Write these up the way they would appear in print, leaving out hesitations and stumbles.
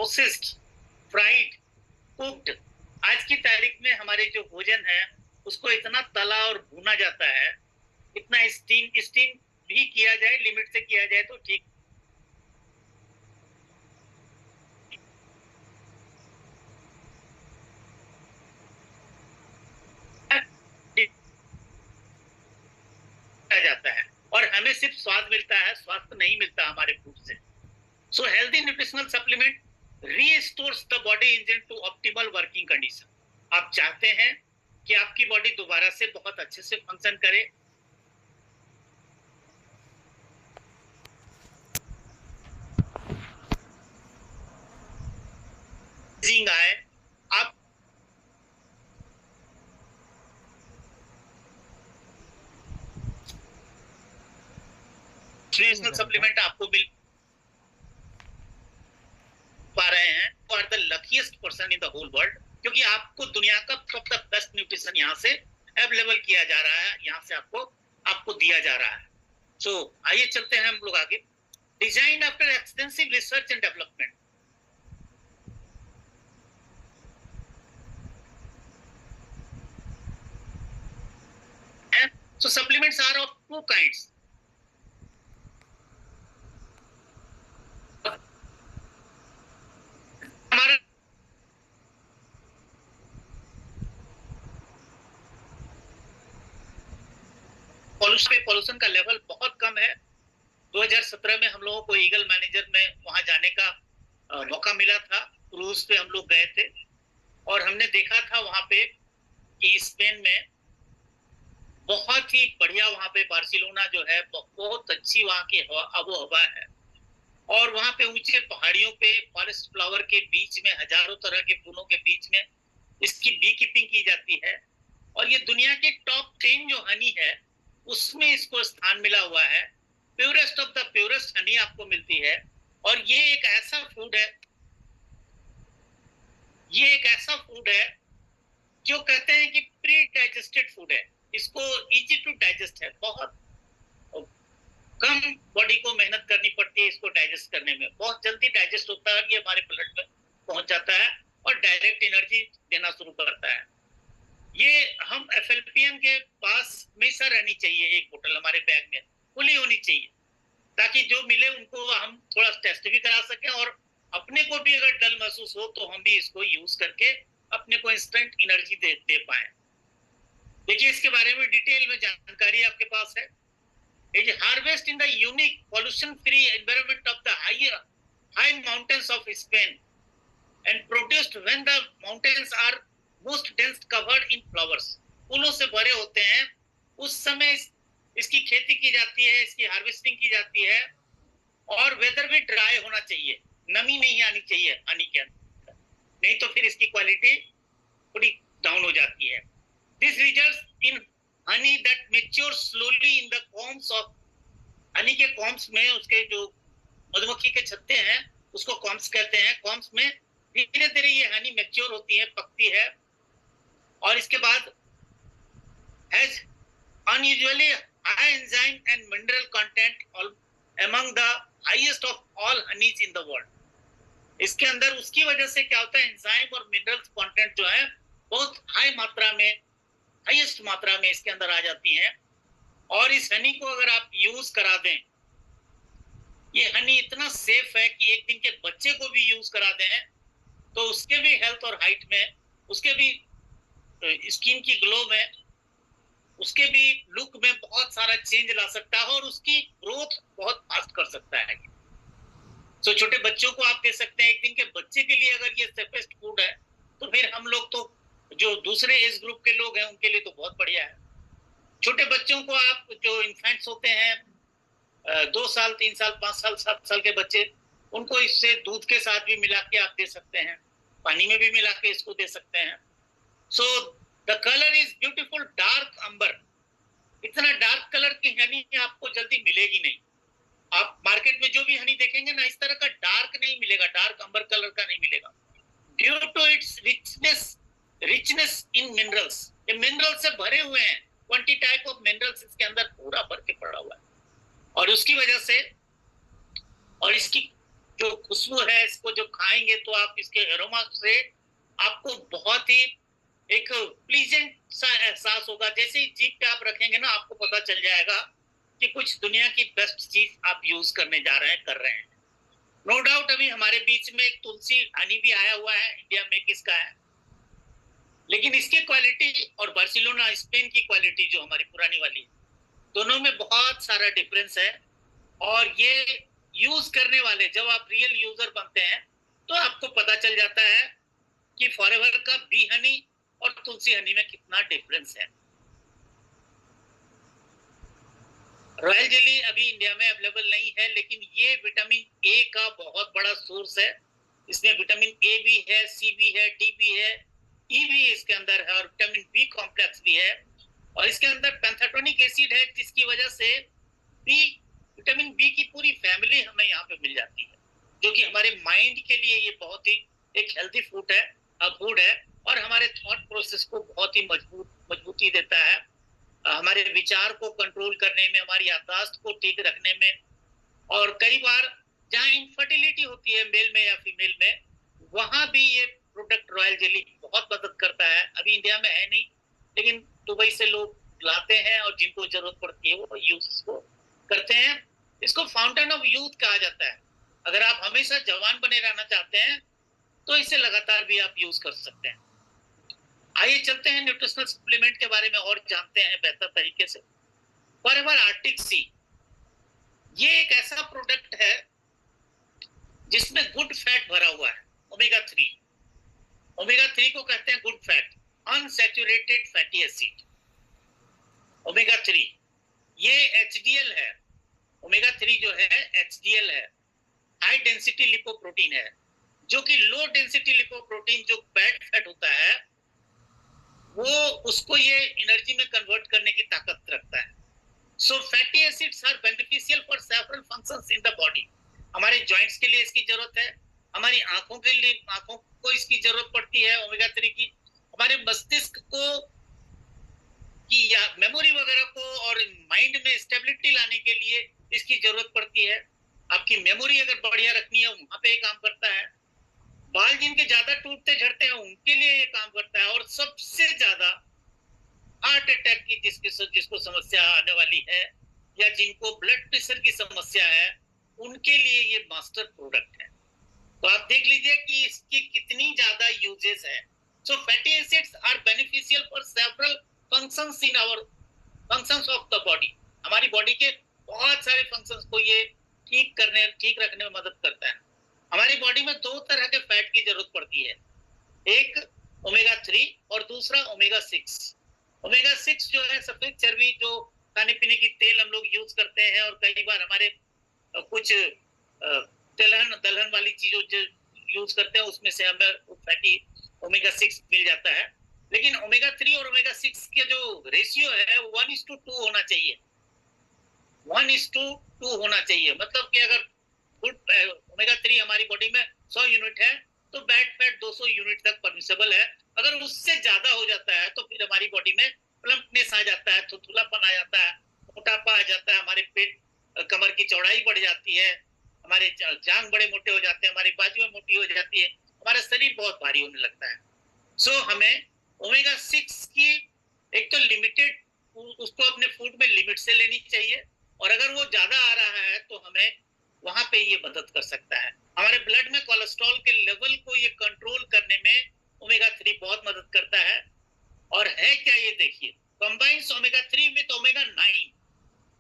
Processed, fried, cooked, आज की तारीख में हमारे जो भोजन है उसको इतना तला और भुना जाता है, इतना स्टीम भी किया जाए, लिमिट से किया जाए तो ठीक जाता है और हमें सिर्फ स्वाद मिलता है, स्वास्थ्य नहीं मिलता हमारे फूड से। So healthy nutritional supplement restores the body engine to optimal working condition. आप चाहते हैं कि आपकी बॉडी दोबारा से बहुत अच्छे से फंक्शन करे, आए, आप न्यूट्रिशनल सप्लीमेंट आपको मिल पा रहे हैं, for the luckiest person in the whole world, क्योंकि आपको दुनिया का सब द बेस्ट न्यूट्रिशन यहाँ से अवेलेबल किया जा रहा है, यहाँ से आपको दिया जा रहा है। सो आइए चलते हैं हम लोग आगे। Design after extensive research and development. So supplements are of two kinds. हमारा पॉल्यूशन का लेवल बहुत कम है। 2017 में हम लोगों को ईगल मैनेजर में वहां जाने का मौका मिला था, क्रूज पे हम लोग गए थे और हमने देखा था वहां पे कि स्पेन में बहुत ही बढ़िया, वहां पे बार्सिलोना जो है बहुत अच्छी वहां की आबो हवा है और वहां पे ऊंचे पहाड़ियों पे फॉरेस्ट फ्लावर के बीच में हजारों तरह के फूलों के बीच में इसकी बी कीपिंग की जाती है और ये दुनिया के टॉप 10 जो हनी है उसमें इसको स्थान मिला हुआ है। Purest of the purest Honey आपको मिलती है और ये एक ऐसा फूड है जो कहते हैं कि प्री डाइजेस्टेड फूड है, इसको इजी टू डाइजेस्ट है, बहुत कम बॉडी को मेहनत करनी पड़ती है इसको डाइजेस्ट करने में, बहुत जल्दी डाइजेस्ट होता है, ये हमारे ब्लड में पहुंच जाता है और डायरेक्ट एनर्जी देना शुरू करता है। ये हम एफएलपीएन के पास हमेशा रहनी चाहिए, एक बोतल हमारे बैग में खुली होनी चाहिए ताकि जो मिले उनको हम थोड़ा टेस्ट भी करा सकें और अपने को भी अगर डल महसूस हो तो हम भी इसको यूज करके अपने को इंस्टेंट एनर्जी दे पाए। देखिए इसके बारे में डिटेल में जानकारी आपके पास है। It is harvested in the unique pollution-free environment of the high mountains of Spain and produced when the mountains are most dense covered in flowers. फूलों से भरे होते हैं, उस समय इसकी खेती की जाती है, इसकी हार्वेस्टिंग की जाती है और वेदर भी ड्राई होना चाहिए, नमी नहीं आनी चाहिए हनी के अंदर, नहीं तो फिर इसकी क्वालिटी थोड़ी डाउन हो जाती है। This results in honey that matures slowly in the combs of, Honey के कॉम्स में उसके जो मधुमक्खी के छत्ते हैं उसको कॉम्स कहते हैं, कॉम्स में धीरे धीरे ये हनी मैच्योर होती है, पकती है और इसके बाद has unusually high enzyme and mineral content among the highest of all honeys in the world. इसके अंदर उसकी वजह से क्या होता है, एंजाइम और मिनरल्स कंटेंट जो है बहुत हाई मात्रा में, हाईएस्ट मात्रा में इसके अंदर आ जाती हैं और इस हनी को अगर आप यूज करा दें, ये हनी इतना सेफ है कि एक दिन के बच्चे को भी यूज करा दें तो उसके भी हेल्थ और हाइट में, उसके भी स्किन की ग्लो में, उसके भी लुक में बहुत सारा चेंज ला सकता है और उसकी ग्रोथ बहुत फास्ट कर सकता है। तो छोटे बच्चों को आप दे सकते हैं, एक दिन के बच्चे के लिए अगर ये सेफेस्ट फूड है तो फिर हम लोग तो जो दूसरे एज ग्रुप के लोग हैं उनके लिए तो बहुत बढ़िया है। छोटे बच्चों को आप जो इन्फेंट्स होते हैं 2 साल 3 साल 5 साल 7 साल के बच्चे, उनको इससे दूध के साथ भी मिला के आप दे सकते हैं, पानी में भी मिला के इसको दे सकते हैं। So the colour is beautiful dark amber. इतना डार्क कलर की हनी आपको जल्दी मिलेगी नहीं, आप मार्केट में जो भी हनी देखेंगे ना इस तरह का डार्क नहीं मिलेगा, डार्क अंबर कलर का नहीं मिलेगा। Due to its richness in minerals, ये मिनरल से भरे हुए हैं, 20 टाइप ऑफ मिनरल्स इसके अंदर पूरा भर के पड़ा हुआ है और उसकी वजह से और इसकी जो खुशबू है, इसको जो खाएंगे तो आप इसके एरोमा से आपको बहुत ही एक प्लीजेंट सा एहसास होगा। जैसे ही जीभ पे आप रखेंगे ना, आपको पता चल जाएगा कि कुछ दुनिया की बेस्ट चीज आप यूज करने जा रहे हैं, कर रहे हैं। नो डाउट अभी हमारे बीच में एक तुलसी हनी भी आया हुआ है, इंडिया में किसका है, लेकिन इसकी क्वालिटी और बार्सिलोना स्पेन की क्वालिटी जो हमारी पुरानी वाली है, दोनों में बहुत सारा डिफरेंस है। और ये यूज करने वाले जब आप रियल यूजर बनते हैं तो आपको पता चल जाता है कि फॉरएवर का बी हनी और तुलसी हनी में कितना डिफरेंस है। रॉयल जेली अभी इंडिया में अवेलेबल नहीं है, लेकिन ये विटामिन ए का बहुत बड़ा सोर्स है। इसमें विटामिन ए भी है, सी भी है, डी भी है, ई भी इसके अंदर है, और विटामिन बी कॉम्प्लेक्स भी है। और इसके अंदर पैंथेटोनिक एसिड है, जिसकी वजह से बी विटामिन बी की पूरी फैमिली हमें यहाँ पे मिल जाती है, जो कि हमारे माइंड के लिए ये बहुत ही एक हेल्दी फूड है और हमारे थॉट प्रोसेस को बहुत ही मजबूती देता है, हमारे विचार को कंट्रोल करने में, हमारी याददाश्त को ठीक रखने में। और कई बार जहाँ इनफर्टिलिटी होती है मेल में या फीमेल में, वहां भी ये प्रोडक्ट रॉयल जेली बहुत मदद करता है। अभी इंडिया में है नहीं, लेकिन दुबई से लोग लाते हैं और जिनको जरूरत पड़ती है वो यूज इसको करते हैं। इसको फाउंटेन ऑफ यूथ कहा जाता है। अगर आप हमेशा जवान बने रहना चाहते हैं तो इसे लगातार भी आप यूज कर सकते हैं। आइए चलते हैं न्यूट्रिशनल सप्लीमेंट के बारे में और जानते हैं बेहतर तरीके से। फॉरएवर आर्टिक सी, ये एक ऐसा प्रोडक्ट है जिसमें गुड फैट भरा हुआ है, ओमेगा 3। ओमेगा 3 को कहते हैं good fat, unsaturated fatty acid. Omega 3 ये एचडीएल है। ओमेगा 3 जो है एचडीएल है, हाई डेंसिटी लिपोप्रोटीन है, जो कि लो डेंसिटी लिपोप्रोटीन जो बैड फैट होता है वो उसको ये एनर्जी में कन्वर्ट करने की ताकत रखता है। So fatty acids are beneficial for several functions in the body. हमारे जॉइंट्स के लिए इसकी जरूरत है, हमारी आंखों के लिए, आंखों को इसकी जरूरत पड़ती है ओमेगा 3 की, हमारे मस्तिष्क को की या मेमोरी वगैरह को और माइंड में स्टेबिलिटी लाने के लिए इसकी जरूरत पड़ती है। आपकी मेमोरी अगर बढ़िया रखनी है वहां पे काम करता है। बाल जिनके ज्यादा टूटते झड़ते हैं उनके लिए ये काम करता है। और सबसे ज्यादा हार्ट अटैक की जिसको समस्या आने वाली है या जिनको ब्लड प्रेशर की समस्या है, उनके लिए ये मास्टर प्रोडक्ट है। तो आप देख लीजिए कि इसकी कितनी ज्यादा यूजेस है। So fatty acids are beneficial for several functions in our functions of the body. हमारी बॉडी के बहुत सारे फंक्शंस को ये ठीक रखने में मदद करता है। हमारी बॉडी में दो तरह के फैट की जरूरत पड़ती है, एक ओमेगा 3 और दूसरा ओमेगा 6। ओमेगा 6 जो है सफेद चर्बी, जो खाने पीने की तेल हम लोग यूज करते हैं, और कई बार हमारे कुछ दलहन वाली चीजों जो यूज करते हैं उसमें से हमें फैटी ओमेगा 6 मिल जाता है। लेकिन ओमेगा 3 और ओमेगा 6 के जो रेशियो है 1:2 होना चाहिए। 1:2 होना चाहिए, मतलब कि अगर गुड ओमेगा 3 हमारी बॉडी में 100 यूनिट है तो बैड फैट 200 यूनिट तक परमिसेबल है। अगर उससे ज्यादा हो जाता है तो फिर हमारी बॉडी में प्लम्पनेस आ जाता है, थुथुलापन आ जाता है, मोटापा आ जाता है, हमारे पेट कमर की चौड़ाई बढ़ जाती है, हमारे जांग बड़े मोटे हो जाते हैं, हमारी बाजुएं मोटी हो जाती है, हमारा शरीर बहुत भारी होने लगता है। सो हमें ओमेगा 6 की एक तो लिमिटेड, उसको अपने फूड में लिमिट से लेनी चाहिए, और अगर वो ज्यादा आ रहा है तो हमें वहां पे ये मदद कर सकता है। हमारे ब्लड में कोलेस्ट्रॉल के लेवल को ये कंट्रोल करने में ओमेगा 3 बहुत मदद करता है। और है क्या ये देखिए, combines omega 3 with omega 9।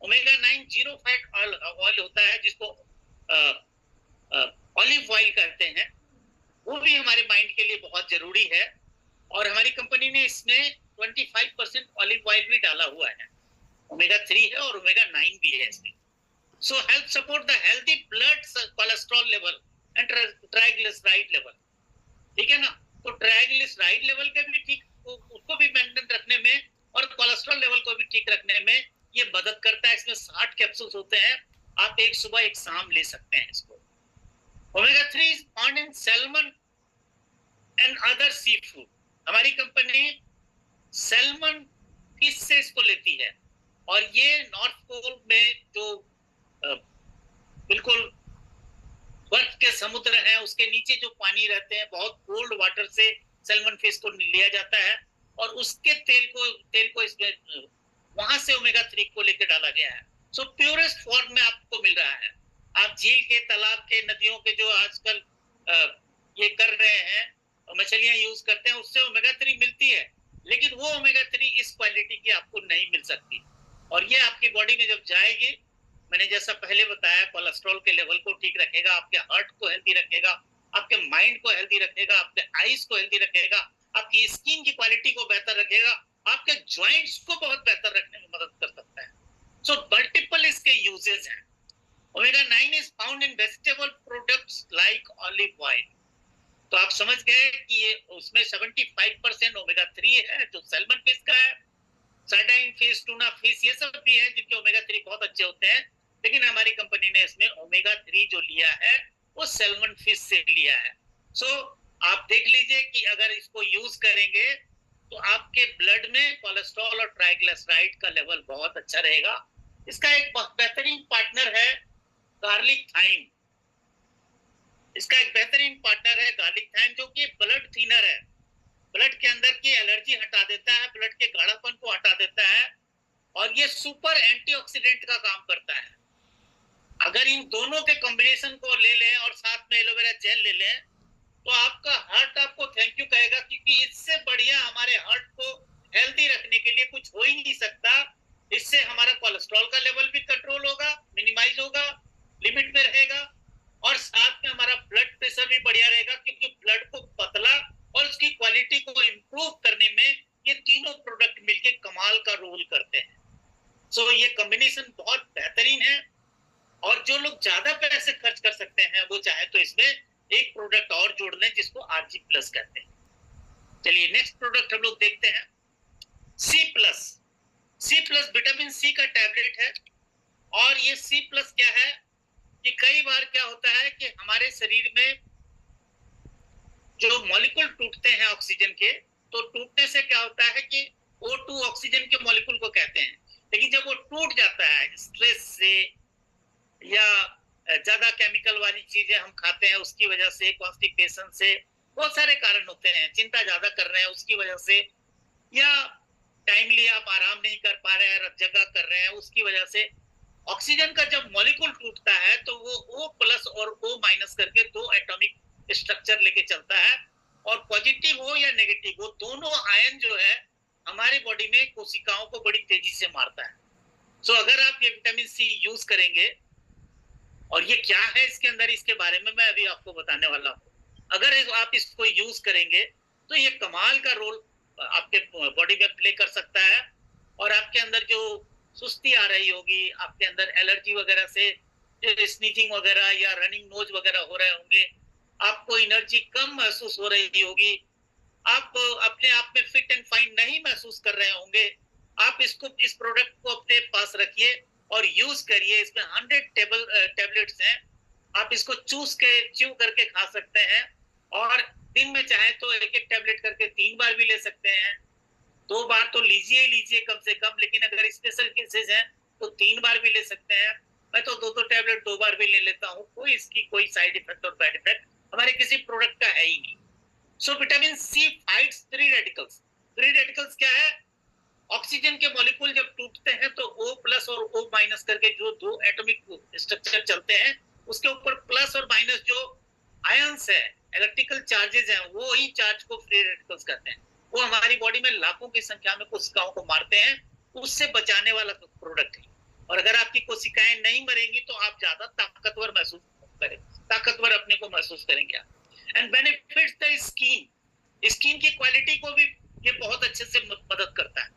Omega 9 zero fat oil होता है, जिसको ऑलिव ऑयल कहते हैं, वो भी हमारे माइंड के लिए बहुत जरूरी है। और हमारी कंपनी ने इसमें 25% ऑलिव ऑयल भी डाला हुआ है। ओमेगा 3 है और ओमेगा 9 भी है इसमें। So help support the healthy blood cholesterol level and triglyceride level। ठीक है ना? तो ट्राइग्लिसराइड लेवल के भी ठीक, उसको भी मेंटेन रखने में और कोलेस्ट्रॉल लेवल को भी ठीक रखने में ये मदद करता है। इसमें 60 कैप्सूल्स होते हैं, आप एक सुबह एक शाम ले सकते हैं इसको। Omega 3 is found in salmon and other seafood। हमारी कंपनी सैल्मन फिश से इसको लेती है, और ये नॉर्थ पोल में जो बिल्कुल बर्फ के समुद्र हैं, उसके नीचे जो पानी रहते हैं, बहुत कोल्ड वाटर से सैल्मन फिश को लिया जाता है और उसके तेल को इसमें वहां से ओमेगा 3 को लेकर डाला गया है। सो प्योरेस्ट फॉर्म में आपको मिल रहा है। आप झील के, तालाब के, नदियों के जो आजकल ये कर रहे हैं, मछलियां यूज करते हैं, उससे ओमेगा 3 मिलती है, लेकिन वो ओमेगा 3 इस क्वालिटी की आपको नहीं मिल सकती। और ये आपकी बॉडी में जब जाएगी, मैंने जैसा पहले बताया, कोलेस्ट्रॉल के लेवल को ठीक रखेगा, आपके हार्ट को हेल्दी रखेगा, आपके माइंड को हेल्दी रखेगा, आपके आईज को हेल्दी रखेगा, आपकी स्किन की क्वालिटी को बेहतर रखेगा, आपके जॉइंट्स को बहुत बेहतर रखने में मदद कर सकता है। सो मल्टीपल इसके यूजेस हैं। Omega 9 is found in vegetable products like olive oil. तो आप समझ गए कि ये उसमें 75% ओमेगा 3 है, जो सैल्मन फिश का है। सार्डाइन फिश, टूना फिश, ये सब भी है जिनके ओमेगा 3 बहुत अच्छे होते हैं, लेकिन हमारी कंपनी ने इसमें ओमेगा 3 जो लिया है वो सैल्मन फिश से लिया है। सो आप देख लीजिए कि अगर इसको यूज करेंगे तो आपके ब्लड में कोलेस्ट्रॉल और ट्राइग्लिसराइड का लेवल बहुत अच्छा रहेगा। इसका एक बेहतरीन पार्टनर है गार्लिक थाइम। इसका एक बेहतरीन पार्टनर है गार्लिक थाइम, जो कि ब्लड थिनर है, ब्लड के अंदर की एलर्जी हटा देता है, ब्लड के गाढ़ापन को हटा देता है, और ये सुपर एंटीऑक्सीडेंट का काम करता है। अगर इन दोनों के कॉम्बिनेशन को ले लें और साथ में एलोवेरा जेल ले लें, तो आपका हार्ट आपको थैंक यू कहेगा, क्योंकि इससे बढ़िया हमारे हार्ट को हेल्दी रखने के लिए कुछ हो ही नहीं सकता। इससे हमारा कोलेस्ट्रॉल का लेवल भी कंट्रोल होगा, मिनिमाइज होगा, लिमिट में रहेगा, और साथ में हमारा ब्लड प्रेशर भी बढ़िया रहेगा, क्योंकि ब्लड को पतला और उसकी क्वालिटी को इंप्रूव करने में ये तीनों प्रोडक्ट मिलके कमाल का रोल करते हैं। सो ये कॉम्बिनेशन बहुत बेहतरीन है, और जो लोग ज्यादा पैसे खर्च कर सकते हैं वो चाहे तो इसमें एक प्रोडक्ट और जोड़ लें, जिसको आरजी प्लस कहते हैं। चलिए नेक्स्ट प्रोडक्ट हम लोग देखते हैं, C plus. C plus vitamin C का टैबलेट है। और ये सी प्लस क्या है कि कई बार क्या होता है कि हमारे शरीर में जो मॉलिक्यूल टूटते हैं ऑक्सीजन के, तो टूटने से क्या होता है कि O2 ऑक्सीजन के मॉलिक्यूल को कहते हैं, लेकिन जब वो टूट जाता है स्ट्रेस से या ज्यादा केमिकल वाली चीजें हम खाते हैं उसकी वजह से, कॉन्स्टिपेशन से, बहुत सारे कारण होते हैं, चिंता ज्यादा कर रहे हैं उसकी वजह से, या टाइमली आप आराम नहीं कर पा रहे हैं, जगह कर रहे हैं, उसकी वजह से ऑक्सीजन का जब मॉलिक्यूल टूटता है तो वो O प्लस और O माइनस करके दो एटॉमिक स्ट्रक्चर लेके चलता है, और पॉजिटिव हो या नेगेटिव हो, दोनों आयन जो है हमारी बॉडी में कोशिकाओं को बड़ी तेजी से मारता है। सो अगर आप ये विटामिन सी यूज करेंगे, और ये क्या है इसके अंदर, इसके बारे में मैं अभी आपको बताने वाला हूँ। अगर आप इसको यूज करेंगे तो ये कमाल का रोल आपके बॉडी में प्ले कर सकता है, और आपके अंदर जो सुस्ती आ रही होगी, आपके अंदर एलर्जी वगैरह से स्नीजिंग वगैरह या रनिंग नोज वगैरह हो रहे होंगे, आपको एनर्जी कम महसूस हो रही होगी, आप अपने आप में फिट एंड फाइन नहीं महसूस कर रहे होंगे, आप इस प्रोडक्ट को अपने पास रखिए और यूज करिए। इसमें 100 टेबलेट्स हैं, आप इसको च्यू करके खा सकते हैं, और दिन में चाहे तो एक एक टेबलेट करके 3 बार भी ले सकते हैं। 2 बार तो लीजिए कम से कम, लेकिन अगर स्पेशल केसेस हैं तो 3 बार भी ले सकते हैं। मैं तो 2 टेबलेट 2 बार भी ले लेता हूँ, कोई इसकी कोई साइड इफेक्ट और बैड इफेक्ट हमारे किसी प्रोडक्ट का है ही नहीं। So vitamin C fights free radicals. Free radicals क्या है? ऑक्सीजन के मॉलिक्यूल जब टूटते हैं तो O प्लस और O माइनस करके जो दो एटॉमिक स्ट्रक्चर चलते हैं, उसके ऊपर प्लस और माइनस जो आयंस है, इलेक्ट्रिकल चार्जेस हैं, वो ही चार्ज को फ्री रेडिकल्स कहते हैं। वो हमारी बॉडी में लाखों की संख्या में कोशिकाओं को मारते हैं, उससे बचाने वाला प्रोडक्ट है। और अगर आपकी कोशिकाएं नहीं मरेंगी तो आप ज्यादा ताकतवर महसूस करेंगे, ताकतवर अपने को महसूस करेंगे आप। And benefits the skin. Skin की क्वालिटी को भी ये बहुत अच्छे से मदद करता है।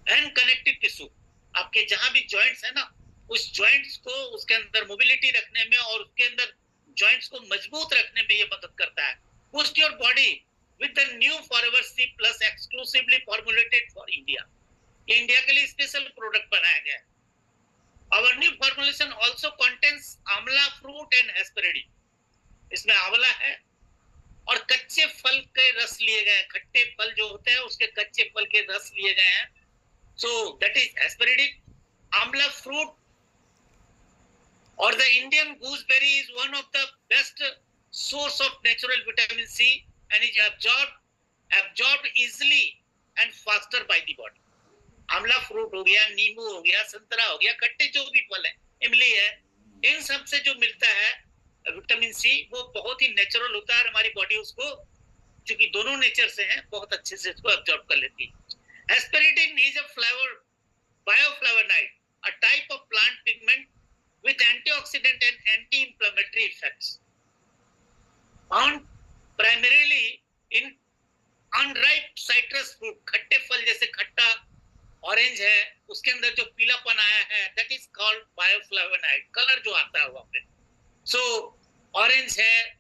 एंड कनेक्टिव टिश्यू, आपके जहां भी जॉइंट्स है ना, उस जॉइंट्स को उसके अंदर मोबिलिटी रखने में और उसके अंदर जॉइंट्स को मजबूत रखने में ये मदद करता है। Boost your body with the new forever C plus exclusively formulated for India. ये इंडिया के लिए स्पेशल प्रोडक्ट बनाया गया है। Our new formulation also contains आंवला फ्रूट एंड हेस्पेरिडी। इसमें आंवला है और कच्चे फल के रस लिए गए हैं, खट्टे फल जो होते हैं उसके कच्चे फल के रस लिए गए हैं। So that is asperidic, आंवला फ्रूट और the Indian gooseberry is one of the best source of natural vitamin C and is absorbed easily and faster by the body. आंवला फ्रूट हो गया, नींबू हो गया, संतरा हो गया, खट्टे जो भी फल है, इमली है, इन सब से जो मिलता है विटामिन सी वो बहुत ही नेचुरल होता है और हमारी बॉडी उसको, चूंकि दोनों नेचर से हैं, बहुत अच्छे से इसको एब्जॉर्ब कर लेती है। Hesperetin is a bioflavonoid, a type of plant pigment with antioxidant and anti-inflammatory effects, found primarily in unripe citrus fruit, खट्टे फल जैसे खट्टा ऑरेंज है, उसके अंदर जो पीलापन आया है, that is called bioflavonoid, colour जो आता है वहां पे। So ऑरेंज है,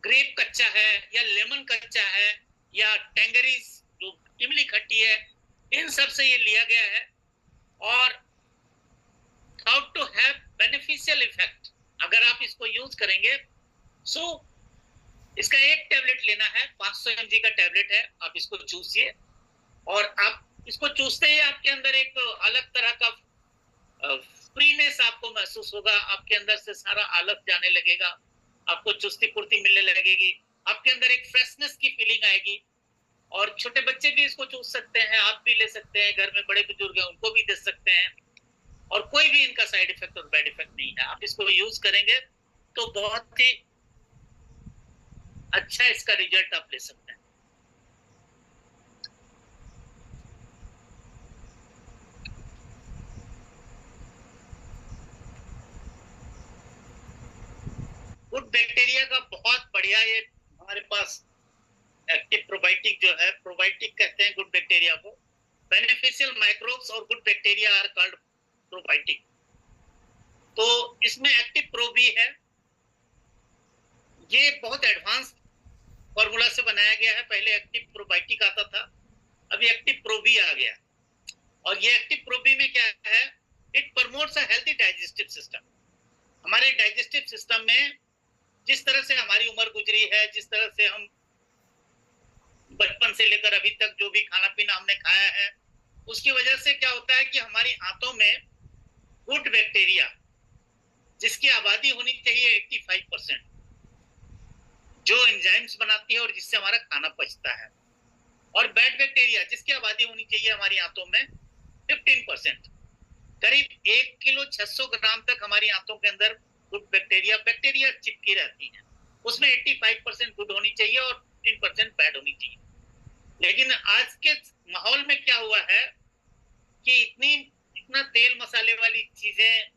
ग्रेप कच्चा है, या लेमन कच्चा है, या टेंगरीज जो इमली खट्टी है, इन सब से ये लिया गया है और thought to have beneficial effect। अगर आप इसको यूज करेंगे, सो इसका एक टेबलेट लेना है, 500 mg का टेबलेट है, आप इसको चूसिए और आप इसको चूसते ही आपके अंदर एक अलग तरह का फ्रीनेस आपको महसूस होगा, आपके अंदर से सारा आलस जाने लगेगा, आपको चुस्ती फुर्ती मिलने लगेगी, आपके अंदर एक फ्रेशनेस की फीलिंग आएगी। और छोटे बच्चे भी इसको चूस सकते हैं, आप भी ले सकते हैं, घर में बड़े बुजुर्ग हैं उनको भी दे सकते हैं, और कोई भी इनका साइड इफेक्ट और बैड इफेक्ट नहीं है। आप इसको यूज करेंगे तो बहुत ही अच्छा इसका रिजल्ट आप ले सकते हैं। गुड बैक्टीरिया का बहुत बढ़िया, ये हमारे पास एक्टिव प्रोबायोटिक जो है, प्रोबायोटिक कहते हैं गुड बैक्टीरिया को, बेनिफिशियल माइक्रोब्स और good bacteria are called probiotic. तो इसमें एक्टिव प्रो भी है, ये बहुत एडवांस फॉर्मूला से बनाया गया है। पहले एक्टिव प्रोबायोटिक आता था, अभी एक्टिव प्रो भी आ गया। और ये एक्टिव प्रो भी में क्या है, it promotes a healthy digestive system. हमारे डाइजेस्टिव सिस्टम में जिस तरह से हमारी उम्र गुजरी है, जिस तरह से हम बचपन से लेकर अभी तक जो भी खाना पीना हमने खाया है, उसकी वजह से क्या होता है कि हमारी आंतों में गुड बैक्टीरिया जिसकी आबादी होनी चाहिए 85%, जो एंजाइम्स बनाती है और जिससे हमारा खाना पचता है, और बैड बैक्टीरिया जिसकी आबादी होनी चाहिए हमारी आंतों में 15%। करीब 1 किलो 600 ग्राम तक हमारी आंतों के अंदर गुड बैक्टीरिया चिपकी रहती है, उसमें 85% गुड होनी चाहिए और 15% बैड होनी चाहिए। लेकिन आज के माहौल में क्या हुआ है कि इतना तेल मसाले वाली चीजें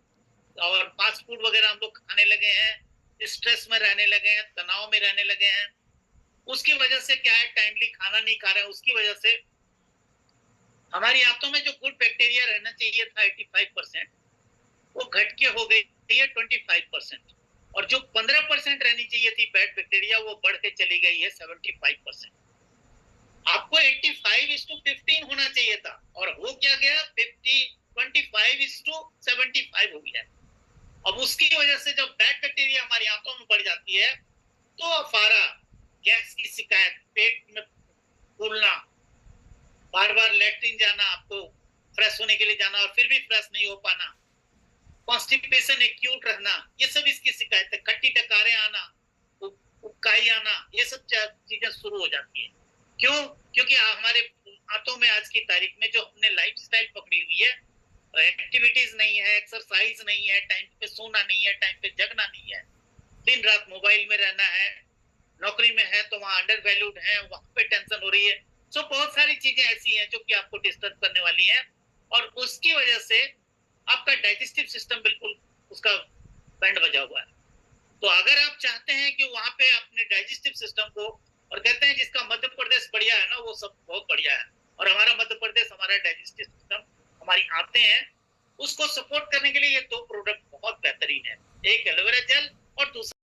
और फास्ट फूड वगैरह हम लोग खाने लगे हैं, स्ट्रेस में रहने लगे हैं, तनाव में रहने लगे हैं, उसकी वजह से क्या है, टाइमली खाना नहीं खा रहे हैं, उसकी वजह से हमारी आंतों में जो गुड बैक्टीरिया रहना चाहिए था 85%, वो घट के हो गई है 25%, और जो 15% रहनी चाहिए थी बैड बैक्टीरिया, वो बढ़ के चली गई है 75%। आपको 85:15 होना चाहिए था, और हो क्या गया 25:75 हो गया। अब उसकी वजह से जब बैड बैक्टीरिया हमारी आंतों में बढ़ जाती है तो अफारा, गैस की शिकायत, पेट में फूलना, बार बार लेटरिन जाना, आपको फ्रेश होने के लिए जाना और फिर भी फ्रेश नहीं हो पाना, कॉन्स्टिपेशन एक्यूट रहना, ये सब इसकी शिकायत है। खट्टी डकारें आना, उबकाई आना, ये सब चीजें शुरू हो जाती है। क्यों? क्योंकि हमारे आंतों में आज की तारीख में जो हमने लाइफस्टाइल पकड़ी हुई है, एक्टिविटीज नहीं है, एक्सरसाइज नहीं है, टाइम पे सोना नहीं है, टाइम पे जगना नहीं है, दिन रात मोबाइल में रहना है, नौकरी में है तो वहां अंडर वैल्यूड है, वहां पे टेंशन हो रही है। सो बहुत सारी चीजें ऐसी हैं जो कि आपको डिस्टर्ब करने वाली हैं, और उसकी वजह से आपका डाइजेस्टिव सिस्टम बिल्कुल उसका बैंड बजा हुआ है। तो अगर आप चाहते हैं कि वहां पे अपने डाइजेस्टिव सिस्टम को, और कहते हैं जिसका मध्य प्रदेश बढ़िया है ना, वो सब बहुत बढ़िया है, और हमारा मध्य प्रदेश, हमारा डाइजेस्टिव सिस्टम, हमारी आंतें हैं, उसको सपोर्ट करने के लिए ये 2 प्रोडक्ट बहुत बेहतरीन है, एक एलोवेरा जेल और दूसरा